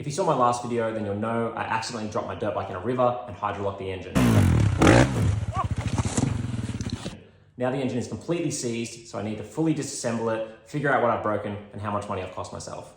If you saw my last video, then you'll know I accidentally dropped my dirt bike in a river and hydrolocked the engine. Now the engine is completely seized, so I need to fully disassemble it, figure out what I've broken, and how much money I've cost myself.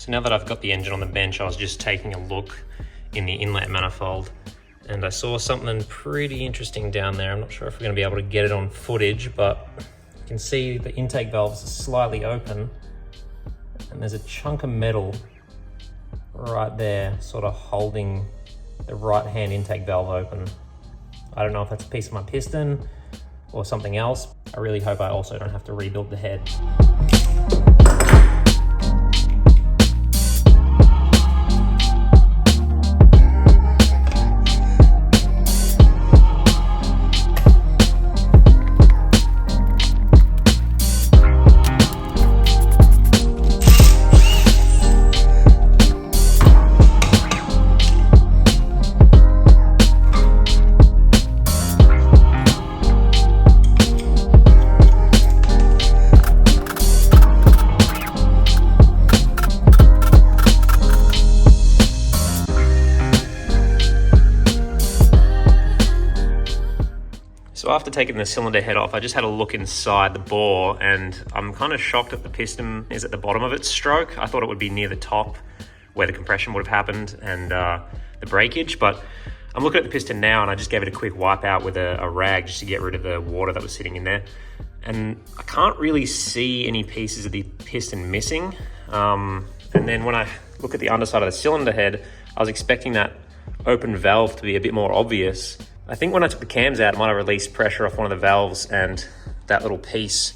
Now that I've got the engine on the bench, I was just taking a look in the inlet manifold and I saw something pretty interesting down there. I'm not sure if we're going to be able to get it on footage, but you can see the intake valves are slightly open and there's a chunk of metal right there sort of holding the right hand intake valve open. I don't know if that's a piece of my piston or something else. I really hope I also don't have to rebuild the head. So after taking the cylinder head off, I just had a look inside the bore and I'm kind of shocked that the piston is at the bottom of its stroke. I thought it would be near the top where the compression would have happened and the breakage, but I'm looking at the piston now and I just gave it a quick wipe out with a rag just to get rid of the water that was sitting in there. And I can't really see any pieces of the piston missing. And then when I look at the underside of the cylinder head, I was expecting that open valve to be a bit more obvious. I think when I took the cams out, I might have released pressure off one of the valves and that little piece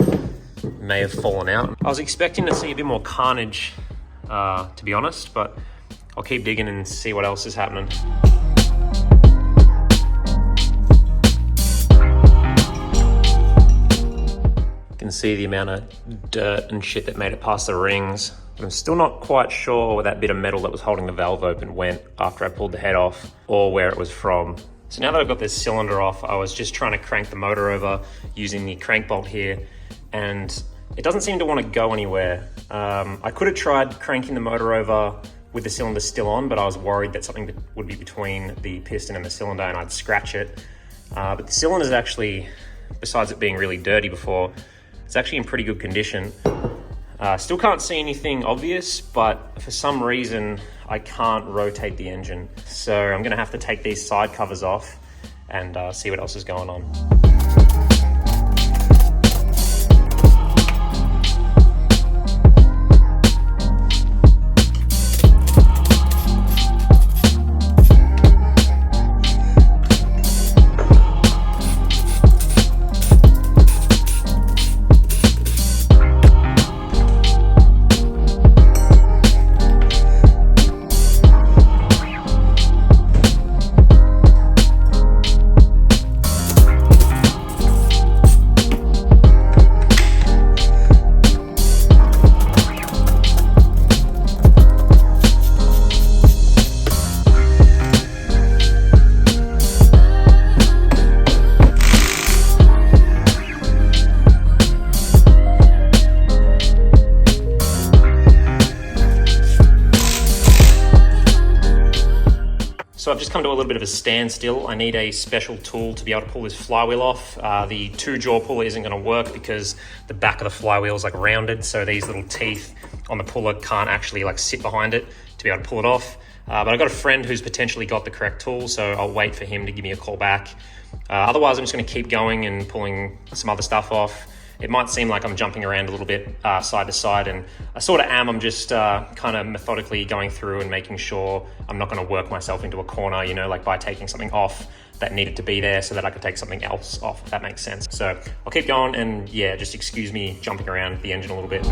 may have fallen out. I was expecting to see a bit more carnage, to be honest, but I'll keep digging and see what else is happening. You can see the amount of dirt and shit that made it past the rings. But I'm still not quite sure where that bit of metal that was holding the valve open went after I pulled the head off or where it was from. So now that I've got this cylinder off, I was just trying to crank the motor over using the crank bolt here, and it doesn't seem to want to go anywhere. I could have tried cranking the motor over with the cylinder still on, but I was worried that something would be between the piston and the cylinder and I'd scratch it. But the cylinder is actually, besides it being really dirty before, it's actually in pretty good condition. Still can't see anything obvious, but for some reason I can't rotate the engine. So I'm gonna have to take these side covers off and see what else is going on. come to a little bit of a standstill. I need a special tool to be able to pull this flywheel off. The 2-jaw puller isn't going to work because the back of the flywheel is like rounded, so these little teeth on the puller can't actually like sit behind it to be able to pull it off. But I've got a friend who's potentially got the correct tool, so I'll wait for him to give me a call back. Otherwise, I'm just going to keep going and pulling some other stuff off. It might seem like I'm jumping around a little bit side to side, and I sort of am. I'm just kind of methodically going through and making sure I'm not going to work myself into a corner, you know, like by taking something off that needed to be there so that I could take something else off, if that makes sense. So I'll keep going, and yeah, just excuse me jumping around the engine a little bit.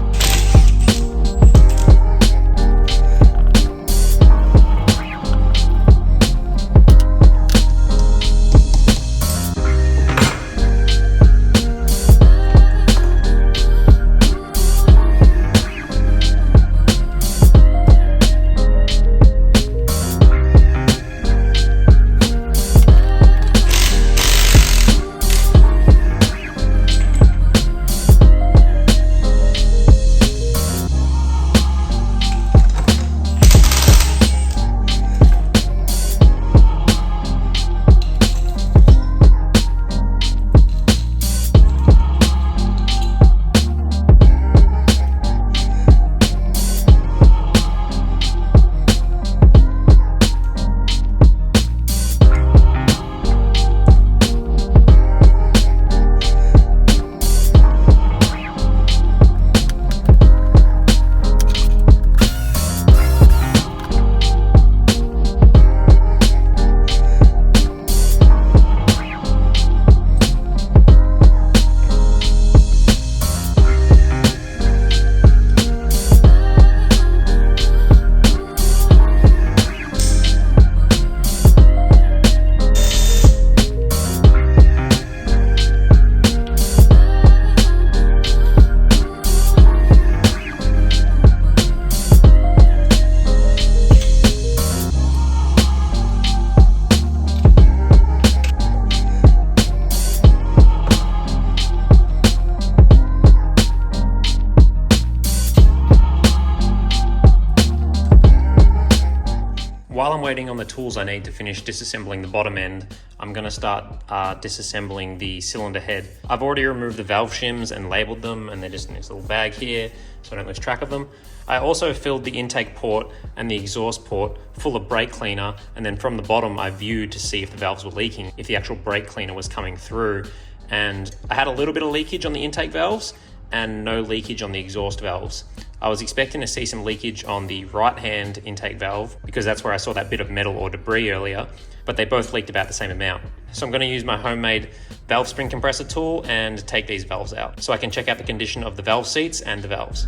While I'm waiting on the tools I need to finish disassembling the bottom end, I'm going to start disassembling the cylinder head. I've already removed the valve shims and labeled them, and they're just in this little bag here so I don't lose track of them. I also filled the intake port and the exhaust port full of brake cleaner, and then from the bottom I viewed to see if the valves were leaking, if the actual brake cleaner was coming through. And I had a little bit of leakage on the intake valves and no leakage on the exhaust valves. I was expecting to see some leakage on the right-hand intake valve because that's where I saw that bit of metal or debris earlier, but they both leaked about the same amount. So I'm going to use my homemade valve spring compressor tool and take these valves out so I can check out the condition of the valve seats and the valves.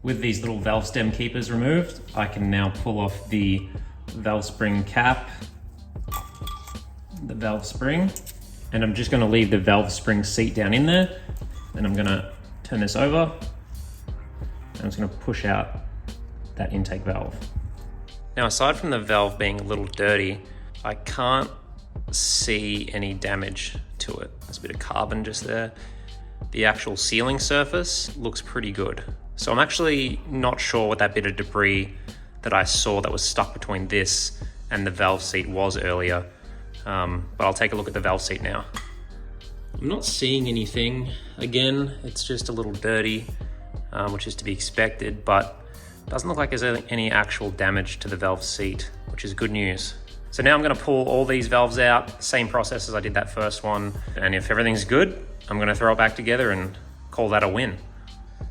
With these little valve stem keepers removed, I can now pull off the valve spring cap, the valve spring, and I'm just going to leave the valve spring seat down in there. Then I'm going to turn this over, and I'm just going to push out that intake valve. Now, aside from the valve being a little dirty, I can't see any damage to it. There's a bit of carbon just there. The actual sealing surface looks pretty good. So I'm actually not sure what that bit of debris that I saw that was stuck between this and the valve seat was earlier. But I'll take a look at the valve seat now. I'm not seeing anything. Again, it's just a little dirty, which is to be expected, but it doesn't look like there's any actual damage to the valve seat, which is good news. So now I'm gonna pull all these valves out, same process as I did that first one. And if everything's good, I'm gonna throw it back together and call that a win.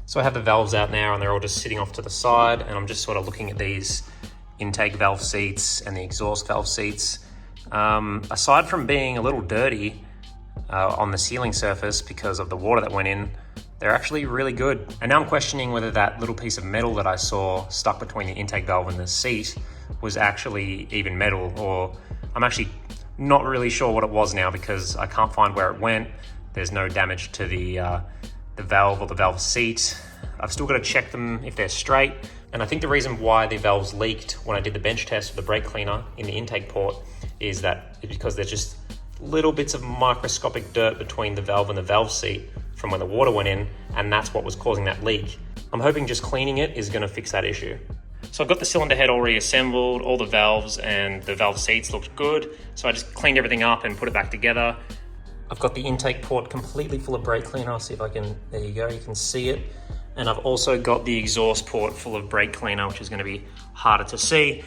So I have the valves out now and they're all just sitting off to the side, and I'm just sort of looking at these intake valve seats and the exhaust valve seats. Aside from being a little dirty on the sealing surface because of the water that went in, they're actually really good. And now I'm questioning whether that little piece of metal that I saw stuck between the intake valve and the seat was actually even metal, or I'm actually not really sure what it was now because I can't find where it went. There's no damage to the valve or the valve seat. I've still got to check them if they're straight. And I think the reason why the valves leaked when I did the bench test for the brake cleaner in the intake port is that because there's just little bits of microscopic dirt between the valve and the valve seat from when the water went in, and that's what was causing that leak. I'm hoping just cleaning it is going to fix that issue. So I've got the cylinder head all reassembled, all the valves and the valve seats looked good. So I just cleaned everything up and put it back together. I've got the intake port completely full of brake cleaner. I'll see if I can, there you go, you can see it. And I've also got the exhaust port full of brake cleaner, which is going to be harder to see.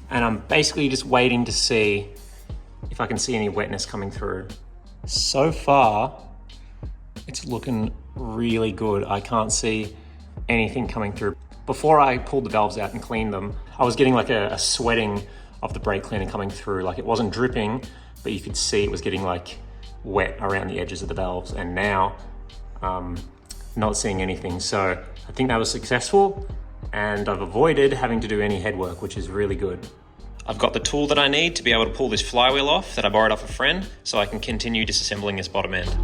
And I'm basically just waiting to see if I can see any wetness coming through. So far, it's looking really good. I can't see anything coming through. Before I pulled the valves out and cleaned them, I was getting like a sweating of the brake cleaner coming through. Like it wasn't dripping, but you could see it was getting like wet around the edges of the valves. And now, not seeing anything. So I think that was successful, and I've avoided having to do any head work, which is really good. I've got the tool that I need to be able to pull this flywheel off that I borrowed off a friend, so I can continue disassembling this bottom end.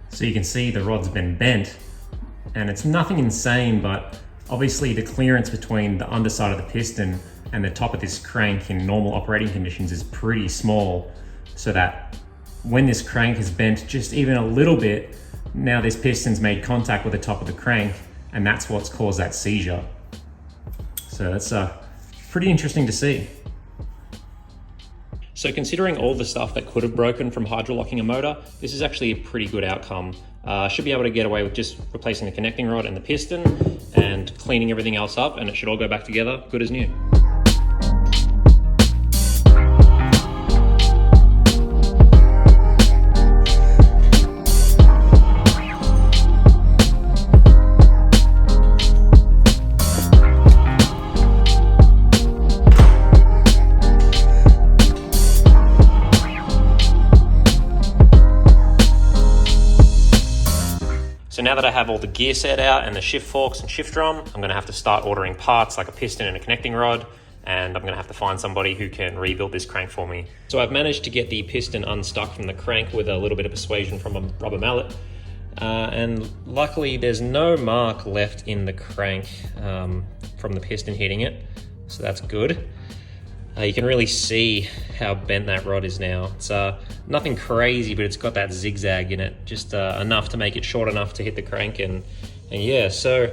So you can see the rod's been bent, and it's nothing insane, but obviously the clearance between the underside of the piston and the top of this crank in normal operating conditions is pretty small, so that when this crank is bent just even a little bit, now this piston's made contact with the top of the crank, and that's what's caused that seizure. So that's pretty interesting to see. So considering all the stuff that could have broken from hydrolocking a motor, this is actually a pretty good outcome. Should be able to get away with just replacing the connecting rod and the piston and cleaning everything else up, and it should all go back together good as new. So now that I have all the gear set out and the shift forks and shift drum, I'm gonna have to start ordering parts like a piston and a connecting rod, and I'm gonna have to find somebody who can rebuild this crank for me. So I've managed to get the piston unstuck from the crank with a little bit of persuasion from a rubber mallet. And luckily there's no mark left in the crank from the piston hitting it, so that's good. You can really see how bent that rod is now. It's nothing crazy, but it's got that zigzag in it, just enough to make it short enough to hit the crank. And yeah, so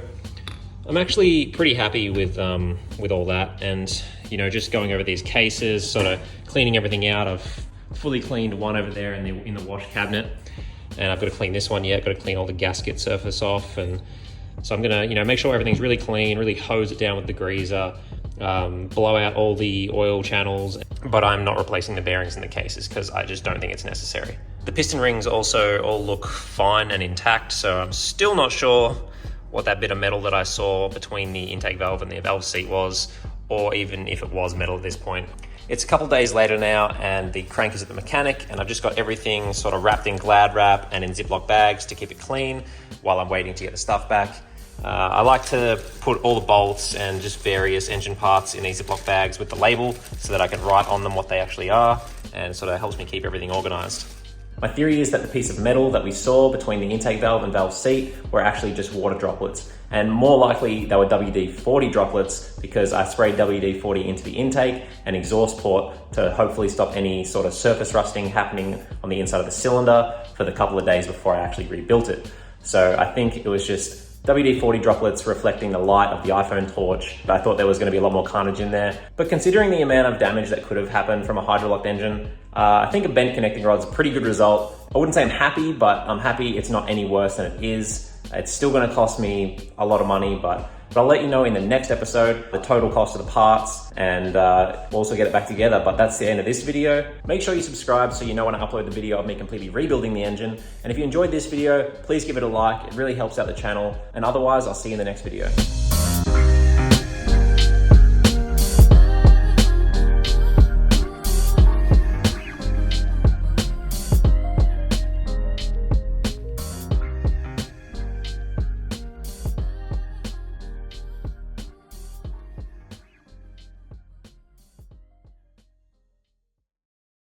I'm actually pretty happy with all that. And you know, just going over these cases, sort of cleaning everything out. I've fully cleaned one over there in the wash cabinet, and I've got to clean this one yet. Got to clean all the gasket surface off, and so I'm gonna make sure everything's really clean, really hose it down with the greaser. Blow out all the oil channels, but I'm not replacing the bearings in the cases because I just don't think it's necessary. The piston rings also all look fine and intact, so I'm still not sure what that bit of metal that I saw between the intake valve and the valve seat was, or even if it was metal at this point. It's a couple days later now, and the crank is at the mechanic, and I've just got everything sort of wrapped in Glad wrap and in Ziploc bags to keep it clean while I'm waiting to get the stuff back. I like to put all the bolts and just various engine parts in these Ziploc bags with the label so that I can write on them what they actually are, and sort of helps me keep everything organized. My theory is that the piece of metal that we saw between the intake valve and valve seat were actually just water droplets, and more likely they were WD-40 droplets because I sprayed WD-40 into the intake and exhaust port to hopefully stop any sort of surface rusting happening on the inside of the cylinder for the couple of days before I actually rebuilt it. So I think it was just WD-40 droplets reflecting the light of the iPhone torch. I thought there was going to be a lot more carnage in there. But considering the amount of damage that could have happened from a hydrolocked engine, I think a bent connecting rod's a pretty good result. I wouldn't say I'm happy, but I'm happy it's not any worse than it is. It's still going to cost me a lot of money, but I'll let you know in the next episode the total cost of the parts, and we'll also get it back together. But that's the end of this video. Make sure you subscribe so you know when I upload the video of me completely rebuilding the engine. And if you enjoyed this video, please give it a like. It really helps out the channel. And otherwise, I'll see you in the next video.